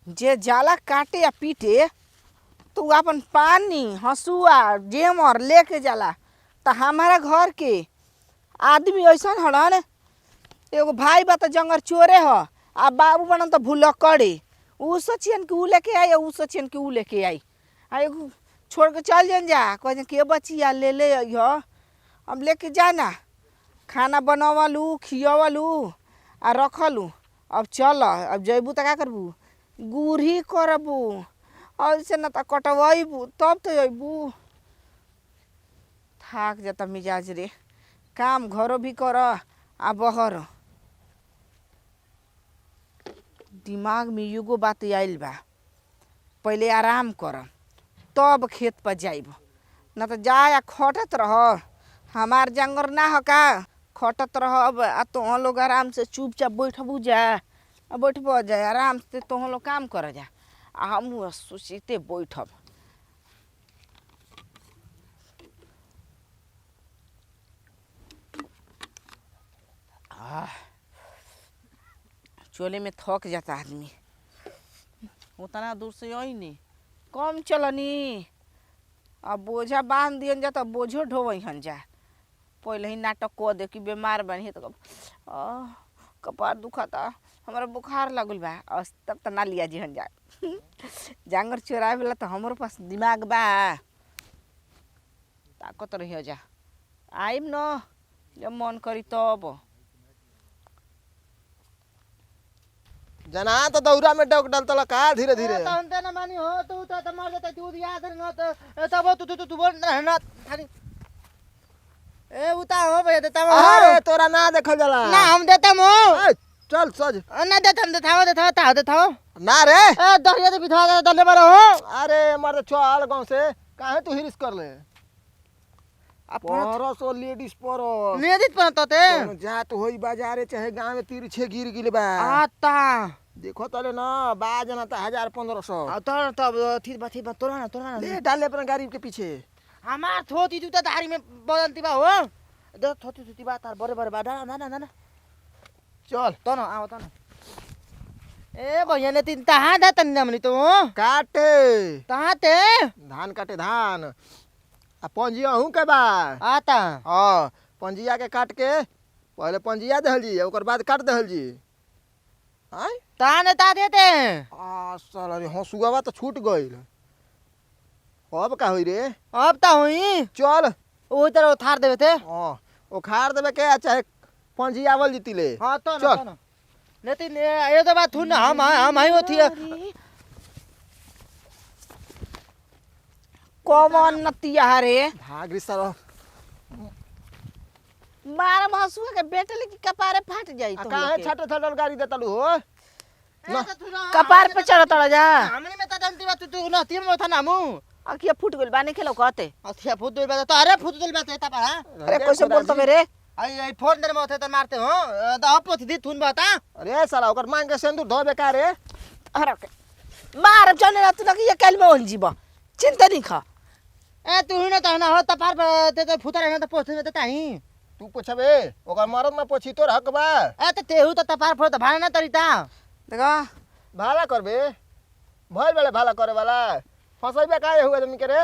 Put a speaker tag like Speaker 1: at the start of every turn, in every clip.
Speaker 1: जे जाला काटे या पीटे तो अपन पानी हंसुआ जेमर लेके जाला। तो हमारा घर के आदमी ऐसा हड़न, एगो भाई बा तो जंगल चोरे ह आ बाबू बनन तो भूलक्कड़े। ऊ सोचियन कि ऊ लेके आई, ऊ सोचियन कि ऊ लेके आई। आ एगो छोड़ के चल जन जा, कह के बचिया ले आई ह। अब लेके जाना, खाना बनवलू खियवलू आ रखलू। अब चल, अब जैबू तो का करबू, गुरही करबू ऐसे न तो कटवैबू तब तो अबू। थाक जाता मिजाज रे, काम घरो भी कर आ बहर। दिमाग में एगो बात आइल बा, पहले आराम कर तब खेत पर जाइब। न तो जाया खटत रह, हमार जंगर ना हो का खटत रहब आ तुम लोग आराम से चुपचाप बैठबू जा। बैठब जाए आराम से, तुम लोग काम कर जा आ हम सोचते बैठब। चोले में थक जाता आदमी, उतना दूर से आई नहीं कम चलनी। अब बोझा बांध दियन जा तो बोझो ढोवहन जा। पहले ही नाटक कह दे कि बीमार बनी तो कपार दुखाता, हमारा बुखार लगल बा, तब तो ना लिया जीहन जा। जांगर चोराए वाला तो हमारे पास दिमाग बा, ताकत रही जा। आइम न जब मन करी तब।
Speaker 2: जना तो दौरा में डग डलतला का धीरे धीरे।
Speaker 3: तो अंते न मानी हो, तू तो मर जाता तू दिया कर न तो तब तू बोल न थानी। ए उता हो भैया देता हो।
Speaker 2: अरे तोरा ना देखल जाला
Speaker 3: ना हम देता हो।
Speaker 2: चल सज
Speaker 3: ना देता हम देता हो
Speaker 2: ना रे।
Speaker 3: ए दरिया दे बिठा दले बारो हो।
Speaker 2: अरे मर चल गांव से काहे तू हिरिस कर ले। परसो लेडीज परो
Speaker 3: नियदित पनतते
Speaker 2: जात होई बाजारे चाहे गांव में तीर छे गिर गिले बा।
Speaker 3: आता
Speaker 2: देखो तले ना बाज ना त 1500।
Speaker 3: आ तब थी बा तोरा ना
Speaker 2: ले डाले अपना गाड़ी के पीछे।
Speaker 3: हमार थोती तू त दाढ़ी में बदलती बा हो। दे थोती बा तार बड़े बा ना
Speaker 2: चल
Speaker 3: तो ना आओ तो ना। ए भैया ने तीन तहां दा तन नमनी तो
Speaker 2: काटे
Speaker 3: तहां ते
Speaker 2: धान काटे धान आ पंजिया हूं के बा
Speaker 3: आता।
Speaker 2: हां पंजिया के काट के पहले पंजिया दहल जी ओकर बाद काट दहल जी। हां
Speaker 3: ताने ता देते
Speaker 2: आ साला रे हंसुआवा तो छूट गइल। अब का होई रे।
Speaker 3: अब ता होई
Speaker 2: चल
Speaker 3: ओ तरह थार देवे थे।
Speaker 2: हां ओ खार देबे के चाहे पंजियावल जीती ले।
Speaker 3: हां तो
Speaker 2: चल।
Speaker 3: ना नहीं ये तो बात थू ना हम आई होती है।
Speaker 1: कौन नतिया रे,
Speaker 2: भाग रे साला।
Speaker 1: मार हंसुआ के बेटे लेके कपारे फाट जाई। तो
Speaker 2: काहे छट छटल गाड़ी देतलू हो।
Speaker 1: कपार पे चढ़त जा।
Speaker 3: हमनी में त जानती बा तू ना तीन में था नामू।
Speaker 1: अखिया फूट गइल बाने खेलो कहते।
Speaker 3: अच्छा फुट दिल बा तो अरे फुट दिल बा ता पा।
Speaker 1: अरे कैसे बोलतो मेरे।
Speaker 3: आई फोन दे में तो मारते हो द अपो थी थून बता।
Speaker 2: अरे साला ओकर मांग के सिंदूर धो बेकार रे।
Speaker 1: अरे मार चले ना तू ना कि ये कल में होन जीव चिंता नहीं खा।
Speaker 3: ए तू ही ना तो ना हो त पार ते तो फुता रहना तो पोछ में देता ही।
Speaker 2: तू पूछबे ओकर मरद ना पूछी तोर हक बा।
Speaker 3: ए त तेहु त पार फोड़ त भाड़ा ना तरीता।
Speaker 1: देखा
Speaker 2: भाला करबे भइल बेले भाला करे वाला फसैबे काहे हुए तुम के रे।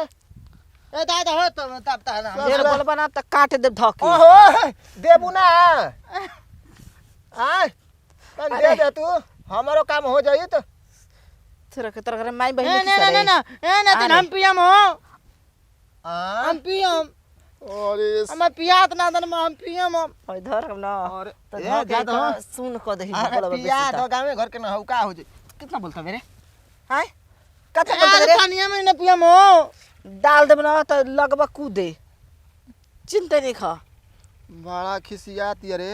Speaker 3: ए दादा हो तब ता ना
Speaker 1: ढेर बोल बना त काट दे धके।
Speaker 2: ओहो देबू ना आय तन दे तू हमारो काम हो जाई तो।
Speaker 1: तेरा माई बहन
Speaker 3: ए
Speaker 1: की सरे।
Speaker 3: ना तीन हम पियम हो।
Speaker 2: हां
Speaker 3: हम पियम
Speaker 2: अरे
Speaker 3: हम पियात ना दन हम पियम।
Speaker 1: ओए धर ना
Speaker 2: अरे
Speaker 1: तो
Speaker 2: ए जाद हो
Speaker 1: सुन को दही
Speaker 2: अरे पिया तो गांव में घर के ना हो का हो जाई। कितना बोलता मेरे
Speaker 1: हाय कथा बोलते रे।
Speaker 3: पानी में न पियम हो।
Speaker 1: डाल दे ना तो लगबा कूदे चिंता नहीं खा।
Speaker 2: बड़ा खिसियात रे।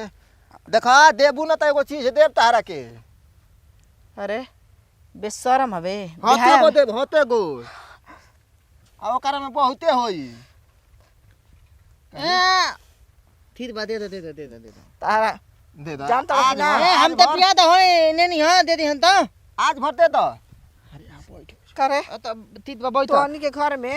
Speaker 2: देखा देबू ना त एगो चीज देब तारा के।
Speaker 1: अरे बेशरम हवे
Speaker 2: होते गो देब होते गो आ ओकरा में बहुते होई।
Speaker 3: ए फिर बा दे
Speaker 1: तारा
Speaker 2: दे दो
Speaker 1: जानता
Speaker 2: आज
Speaker 1: ना।
Speaker 3: ए हम त पिया त होय ने नहीं हां दे दी हन त।
Speaker 2: आज भर दे दो।
Speaker 1: अरे आप बैठ करे
Speaker 3: त तीत बा बैठ।
Speaker 1: तो अन्नी के घर में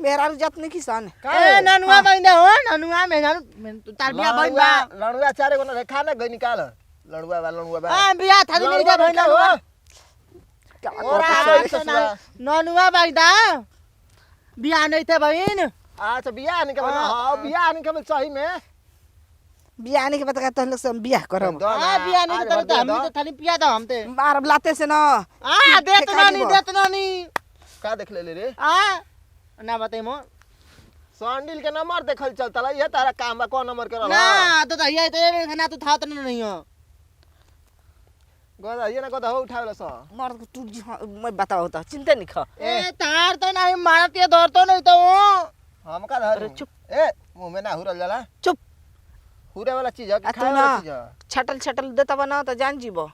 Speaker 1: मेरा जतने किसान
Speaker 3: ए ननुआ बइंदा हो ननुआ में तार बिया बइन बा।
Speaker 2: लड़ुआ चारे को रेखा ना गई निकाल लड़ुआ बा
Speaker 3: हां बिया थाली मेरी जा बइन हो।
Speaker 2: रे ससुरा
Speaker 3: ननुआ बाईदा बियाह नहीं थे बहन
Speaker 2: अच्छा बियाह नहीं के हां बियाह नहीं के सही में
Speaker 1: बियाह नहीं के बता तहन लोग से हम बियाह करब
Speaker 3: बियाह नहीं तो हम तो थाली पिया दो हम ते
Speaker 1: मार लाते से ना
Speaker 3: देत नानी
Speaker 2: का देख ले रे
Speaker 3: ना बताई मो
Speaker 2: सैंडल के नंबर देखल चलता ये तारा काम बा कौन नंबर के रहला
Speaker 3: ना तो ये तो खाना तो था तो नहीं हो
Speaker 2: गदा ये ना गदा हो उठावला स
Speaker 1: मर टूट जी मैं बताओ तो चिंता नहीं खा
Speaker 3: ए तार तो नहीं मारती दौड़ तो नहीं तो
Speaker 2: हम का धर
Speaker 1: चुप
Speaker 2: ए मुंह में ना हुरल जाला
Speaker 1: चुप
Speaker 2: हुरे वाला चीज है कि
Speaker 1: आ
Speaker 2: खाए
Speaker 1: तू
Speaker 2: वाला
Speaker 1: ना
Speaker 2: चीज है
Speaker 1: छटल छटल देता बना तो जान जीबो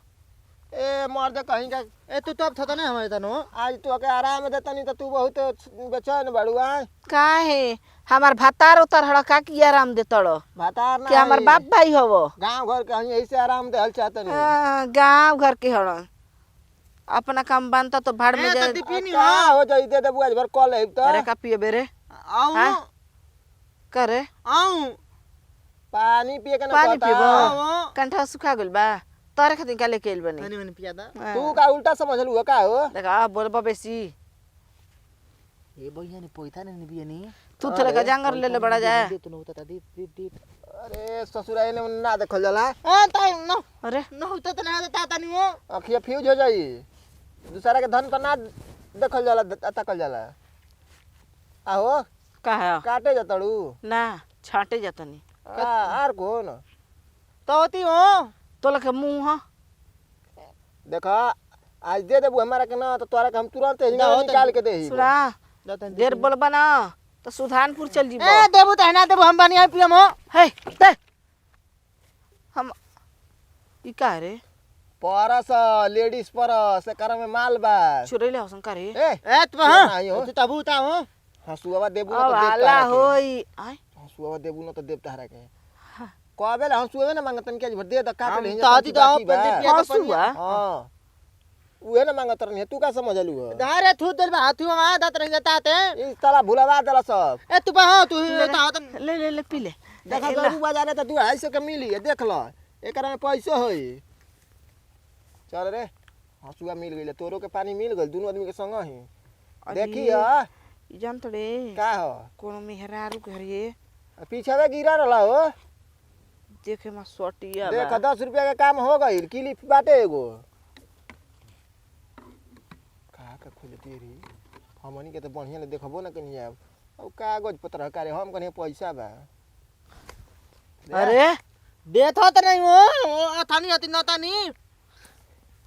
Speaker 2: ए मर दे कहीं का
Speaker 3: ए तू तो अब था ना हमारे तनो
Speaker 2: आज तू के आराम देता नहीं तो तू बहुत बेचैन बड़ुआ
Speaker 1: काहे हमार भातार उतर हड़का की आराम देतड़
Speaker 2: भातार ना
Speaker 1: कि हमार बाप भाई होवो
Speaker 2: गांव घर के हई ऐसे आराम दे हल चाहते नहीं
Speaker 1: गांव घर के हड़ अपना काम बनता तो भाड़ में जाए
Speaker 2: का हो जाई दे देबू आज भर कॉल है तो
Speaker 1: अरे का पिए बेरे
Speaker 3: आओ
Speaker 1: करे
Speaker 3: आओ
Speaker 2: पानी पिए के ना
Speaker 1: पानी
Speaker 2: कहता
Speaker 1: पीबो कंठा सुखा गइल बा तोरे खातिर का लेके आइल बनी
Speaker 3: मैंने पिया था
Speaker 2: तू का उल्टा समझलू का हो
Speaker 1: देखा बोलबा बेसी
Speaker 3: ए भैया ने पोइथा ने बिया नहीं
Speaker 1: तू थोड़ा का जांगर ले ले बड़ा जाए
Speaker 3: दे तो होता था दे
Speaker 2: अरे ससुरा ने ना देखल जाला
Speaker 3: ताई न
Speaker 1: अरे
Speaker 3: न होता तो ना देता नहीं हो
Speaker 2: अखिया फ्यूज हो जाई दूसरा के धन पर ना देखल जाला तकल जाला आहो
Speaker 1: का है
Speaker 2: काटे जतड़ू
Speaker 1: ना छाटे जतनी
Speaker 2: आर कौन
Speaker 3: तो होती हो
Speaker 1: तोला के मुंह ह
Speaker 2: देखा आज दे देबू हमारा के ना तो तोरा के हम तुरंत हिंगा निकाल के देही
Speaker 1: सुना देर बोलबा ना तो सुधानपुर चल जीबो
Speaker 3: ए देबू त ना देबू हम बनिया पियम हो
Speaker 1: हे दे हम ई का रे
Speaker 2: परस लेडीज परस कर में माल बा
Speaker 1: चुरैले हसन का रे
Speaker 3: ए तू हां तू तबू ता हो
Speaker 2: हसुआ देबू ना
Speaker 1: अब
Speaker 2: तो देव
Speaker 1: हल्ला
Speaker 2: तारा के
Speaker 1: होई आय
Speaker 2: हसुआ देबू ना तो देव तारा के कबे ला हसुआ ना मांगतन के भर दे द काट ले
Speaker 3: तो आती तो
Speaker 1: हसुआ
Speaker 2: हां उहे ना मांगतन है तू का समझलू हो
Speaker 3: धारे थू देर बा हाथू में दात रंग जाता ते
Speaker 2: इस साला भुलावा देला सब
Speaker 3: ए तू हां तू ता
Speaker 1: ले ले ले पी ले
Speaker 2: देखा गरू बाजार त 250 के मिली है देख ल एकरा में पैसा होई चल रे हसुआ मिल गइल तोरो के पानी मिल गइल दोनों आदमी के संग ही देखी ह
Speaker 1: ई जान तड़े
Speaker 2: का हो
Speaker 1: कोनो मेहरारू घर ये
Speaker 2: पीछे में गिरा रहला हो
Speaker 1: देखे में सोटिया
Speaker 2: देख 10 रुपया के काम हो गइल क्लिप बाटे एगो का खुलती रे हमनी के तो बढ़िया ले देखबो ना कनी अब औ कागज पत्र करे हम कने पैसा बा
Speaker 1: अरे
Speaker 3: देथो त नहीं हो थानी हती न तानी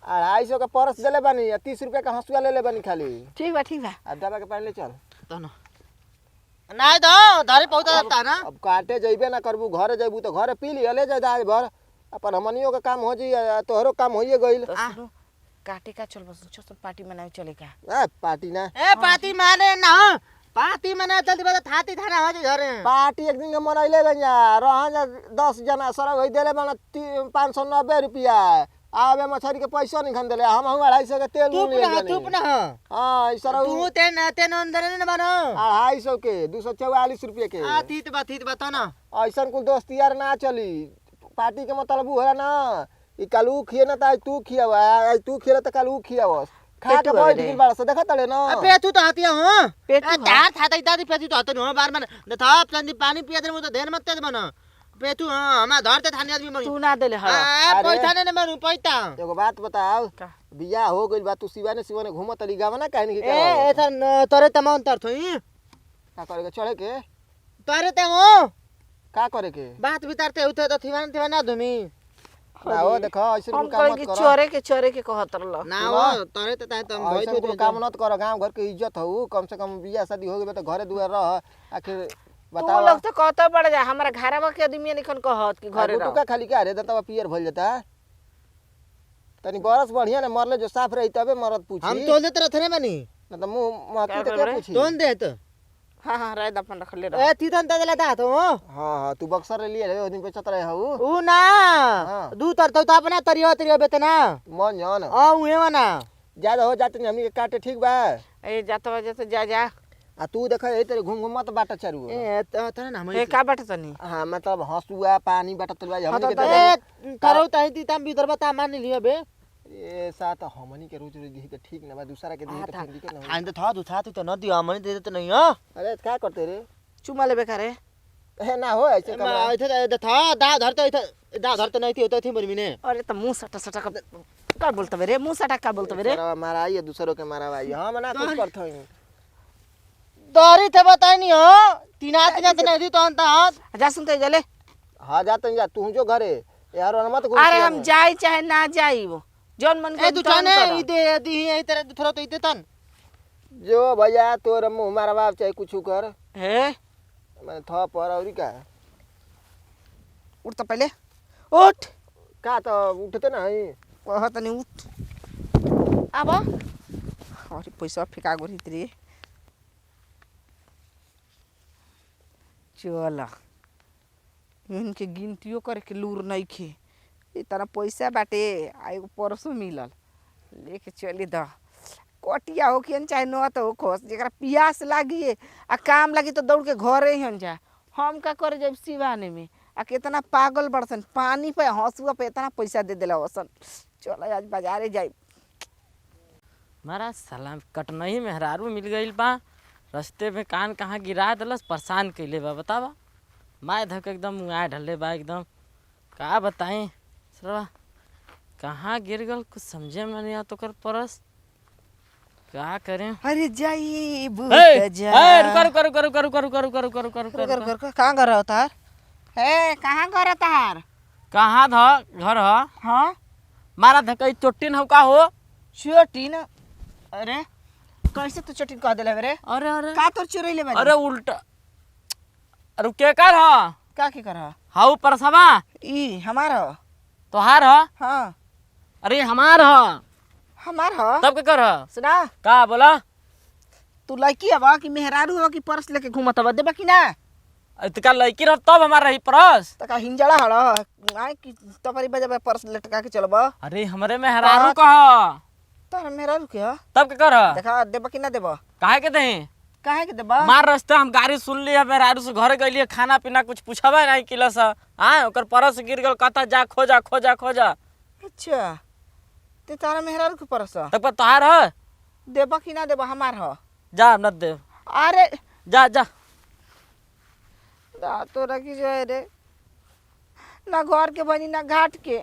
Speaker 2: 250 का परस देले बानी 30 रुपया का हसुआ ले ले बानी खाली
Speaker 1: ठीक बा
Speaker 2: अब दबा के पानी ले चल
Speaker 3: तनो नहीं दो धारे पहुंचा जाता ना
Speaker 2: अब काटे जइबे ना करबू घरे जइबू तो घरे पी लिया ले जा आज भर अपन हमनियो के काम हो जी तोहरो काम होइए गइल
Speaker 1: तो सुनो काटे का चल बस चल पार्टी मनावे चले का
Speaker 2: ए पार्टी ना
Speaker 3: ए पाती माने ना पाती मना जल्दी बता थाती थाना हो जे घरे
Speaker 2: पार्टी एक दिन के मनैले गंजा रहन 10 जना सरग होई देले बना 590 रुपया आबे मछरी के पैसा नहीं खन देले हम 250 के तेल
Speaker 3: तू पुना
Speaker 2: हां ई सरग
Speaker 3: तू तेन अंदर ने बनो
Speaker 2: 250 के 244 रुपया के
Speaker 3: आ थीत बता ना
Speaker 2: ऐसन कुल दोस्ती यार ना चली पार्टी के मतलब होला ना ई कालू खिए ना त तू खियावा आज तू खिएला त कालू खियावस खा के बैठ गेल बाड़ा से देखा तड़े ना
Speaker 3: पेटू तो हतिया हो
Speaker 1: पेटू
Speaker 3: तार थाता इत्यादि पेटू तो हतो हो बार में न था चंदी पानी पिया दे मु तो देर मत तेज बना पेटू हां हमा धरते थानी आदमी मरी
Speaker 1: तू ना देले ह
Speaker 3: आ पैसा ने मरू पैसा
Speaker 2: एगो बात बताओ
Speaker 1: का
Speaker 2: बियाह हो गइल बा तू सिवाने घूमत तली गावा ना कहनी के
Speaker 3: ए एथर तोरे तमान तर थई
Speaker 2: का करे के चढ़े के
Speaker 3: तोरे ते हो
Speaker 2: का करे के
Speaker 3: बात बितारते उते तो थिवान ना धुमी
Speaker 2: ना हो देखो ऐसे
Speaker 1: हम
Speaker 2: काम
Speaker 1: कह
Speaker 2: मत
Speaker 1: कि
Speaker 2: करो
Speaker 1: चोरे के कहत रहल
Speaker 3: ना हो तोरे ते ताई तुम भई
Speaker 2: ऐसे काम मत करो गांव घर के इज्जत हो कम से कम बियाह शादी हो गइल त घरे दुआर रह आखिर
Speaker 1: तू
Speaker 2: बताओ
Speaker 1: लोग तो कहत बड़ जा हमरा घरवा के आदमी निकन कहत कि घरे
Speaker 2: तू
Speaker 1: रह
Speaker 2: का खाली का रे दतवा पियर भइल जाता तनी बरस बढ़िया ने मरले जो साफ रही तबे मरद पूछी
Speaker 3: हम तोल देत रहथे बनी
Speaker 2: ना त मुंह माथी त
Speaker 1: क्या
Speaker 2: के पूछी
Speaker 3: तोन देत
Speaker 1: हां राय अपन रख ले रह
Speaker 3: ए तीतन तजला दा तो
Speaker 2: हां हां तू बक्सर लिए रे ओदिन पे चतरे हऊ
Speaker 3: ऊ ना
Speaker 2: हाँ।
Speaker 3: दू तर तो अपना तरियो बेतना
Speaker 2: मन जान
Speaker 3: आ उहे वना
Speaker 2: ज्यादा हो जाते हमनी के काटे ठीक बा
Speaker 1: ए जातवा जत जा जा
Speaker 2: आ तू देख ए तेरे घूम घूम मत बाटा चारू
Speaker 3: ए तरे ना हम
Speaker 1: ए का बाटे तनी
Speaker 2: हां मतलब हंसुआ पानी बाटा तलवा हमनी के
Speaker 3: ए करो ताई ती तम भीतर बता मान लियो बे
Speaker 2: ए साथ हमनी के रोज रोज दी त ठीक ना बा दूसरा के दी त फिर दिक्कत ना
Speaker 3: आइन तो था तू था तू तो न दिया हमने दे देते नहीं हां
Speaker 2: अरे का करते रे
Speaker 1: चुमा लेबे का रे
Speaker 2: ए ना हो ऐसे
Speaker 3: मैं
Speaker 2: कमरा
Speaker 3: इथे था दा धरते नहीं थी होते थी मरमी ने
Speaker 1: अरे त मुंह सटा सटा का बोलतबे रे मुंह सटा का बोलतबे रे
Speaker 2: मारा आई दूसरों के मारा आई हम ना कुछ करत हई
Speaker 3: दौरी थे बताई नहीं हो तीना तो नहीं थी तो अंत हाथ
Speaker 1: जा सुनते जले
Speaker 2: हां जाते जा तू जो घरे यार मत घुस
Speaker 1: अरे हम जाई चाहे ना जाई वो जौन मन
Speaker 3: ए
Speaker 1: के
Speaker 3: तू
Speaker 1: तौन
Speaker 3: चाने
Speaker 1: करो।
Speaker 3: ई दे दी ई तेरे थोड़ा तो इते तन
Speaker 2: जो भैया तोर मुंह मारा बाप चाहे कुछ कर
Speaker 1: हे
Speaker 2: मैं था पर औरी का
Speaker 1: उठ तो पहले उठ
Speaker 2: का तो उठते ना हई
Speaker 1: कह तनी उठ अब अरे पैसा फेंका गोरी रे चल इनके गिनतियों करे के लूर नहीं खे इतना पैसा बाटे आ एगो परसों मिलल लेके चली द कटिया हो कि चाहे न तो हो खोस जरा प्यास लागी आ काम लागी तो दौड़ के घरे ही जा हम का करे जब सिवाने में आ कितना पागल बड़सन पानी पे हंसुआ पे इतना पैसा दे दिला वसन चल आज बाजारे जाई
Speaker 4: मारा साला कटनही मेहरारू मिल गईल बा रास्ते में कान कहाँ गिरा दिलस परेशान कैले बा बतावा माय धक एकदम मुँह ढले बा एकदम का बताएं सरवा कहाँ गिर गल कुछ समझे में नहीं आता कर परस क्या करें
Speaker 1: अरे जाई बुक जा
Speaker 4: रुका रुका रुका रुका रुका रुका रुका रुका रुका रुका रुका
Speaker 1: कर कहाँ घर तार हे कहाँ घर तार
Speaker 4: कहाँ था घर ह
Speaker 1: हाँ
Speaker 4: मारा धकई चोटिन हम का हो
Speaker 1: चोटिन अरे कैसे तू चोटिन कह दिला रे
Speaker 4: अरे अरे
Speaker 1: का तोर चुरैले बा
Speaker 4: अरे उल्टा अरे के कर ह
Speaker 1: का के कर
Speaker 4: हाउ परसवा
Speaker 1: ई हमार ह
Speaker 4: तोहार ह
Speaker 1: हाँ
Speaker 4: अरे हमार ह
Speaker 1: हमार ह
Speaker 4: तब के कर ह
Speaker 1: सुना
Speaker 4: का बोला
Speaker 1: तू लड़की हवा कि मेहरारू हवा कि पर्स लेके घूमत हवा देबा कि ना
Speaker 4: इतका लड़की रह तब हमार रही परस
Speaker 1: त का हिंजड़ा हड़ आए कि तपरी बजा पर्स लटका के चलबा
Speaker 4: अरे हमरे में हरारू कह
Speaker 1: तार मेहरारू के ह
Speaker 4: तब के कर
Speaker 1: देखा देबा कि ना देबा
Speaker 4: काहे के दही
Speaker 1: काहे के देबा
Speaker 4: मार रास्ते हम गाड़ी सुन लिया मेहरारू से घर गइलिए खाना पीना कुछ पूछबे नहीं किलस हाँ ओकर परस गिर गल कहता जा खोजा खोजा खोजा
Speaker 1: अच्छा ते तारा मेहरारू के पर्स ह
Speaker 4: तब पर तोहार ह
Speaker 1: देबा कि ना देबा हमार ह
Speaker 4: जा न दे
Speaker 1: अरे
Speaker 4: जा जा
Speaker 1: दा तोरा की जाए रे ना घर के बनी ना घाट के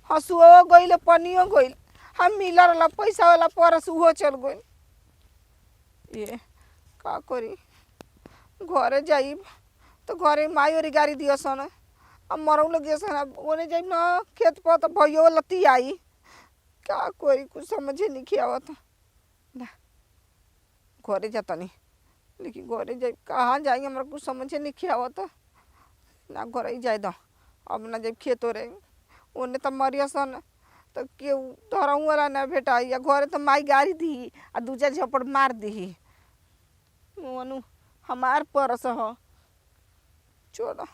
Speaker 1: हसुओ गइल पनियो गइल हम मिलर वाला पैसा वाला परस उहो चल गइल ये का करी घरे जाइब तो घरे माई और गाड़ी दियो सन अब मरऊ लगे सन अब ओने जाइब ना खेत पर तो भइयो लती आई का करी कुछ समझे नहीं आवत ना घरे जातनी लेकिन घरे जाइब कहाँ जाई हमरा कुछ समझे नहीं आवत ना घर ही जाए दो अब ना जब खेत हो रहे ओने तो मरिया सन तो केहू धरऊ वाला ना भेटाई या घरे तो माई गाड़ी दी आ दू चार झपड़ मार दी मनु हमार परस ह चलो